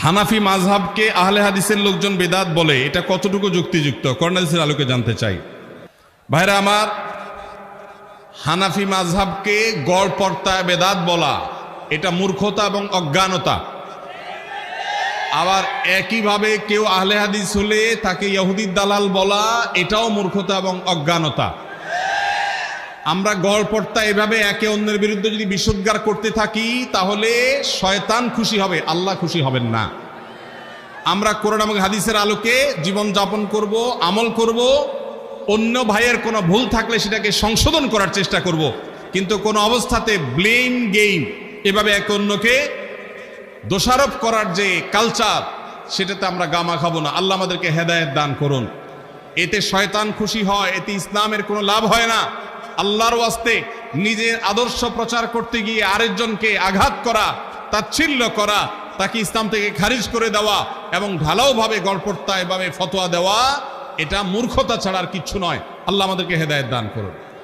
হানাফি মাযহাবকে আহলে হাদিসের লোকজন বেদাত বলে, এটা কতটুকু যুক্তিযুক্ত? কোরআন হাদিসের আলোকে জানতে চাই। ভাইরা আমার, হানাফি মাযহাবকে গড় পর্তায় বেদাত বলা এটা মূর্খতা এবং অজ্ঞানতা। আবার একইভাবে কেউ আহলে হাদিস হলে তাকে ইহুদির দালাল বলা এটাও মূর্খতা এবং অজ্ঞানতা। আমরা গড় পর্তায় এভাবে একে অন্যের বিরুদ্ধে যদি বিষোদ্গার করতে থাকি তাহলে শয়তান খুশি হবে, আল্লাহ খুশি হবেন না। আমরা কোরআন এবং হাদিসের আলোকে জীবন যাপন করব, আমল করব, অন্য ভাইয়ের কোনো ভুল থাকলে সেটাকে সংশোধন করার চেষ্টা করব, কিন্তু কোনো অবস্থাতে ব্লেম গেম এভাবে একে অন্যকে দোষারোপ করার যে কালচার সেটাতে আমরা গামা খাবো না। আল্লাহ আমাদেরকে হেদায়েত দান করুন। এতে শয়তান খুশি হয়, এতে ইসলামের কোনো লাভ হয় না। আল্লাহর ওয়াস্তে নিজের আদর্শ প্রচার করতে গিয়ে আরেকজনকে আঘাত করা, তাচ্ছিল্য করা, তাকে ইসলাম থেকে খারিজ করে দেওয়া এবং ঢালাওভাবে গড়পড়তা এভাবে ফতোয়া দেওয়া, এটা মূর্খতা ছাড়া আর কিচ্ছু নয়। আল্লাহ আমাদেরকে হেদায়েত দান করুন।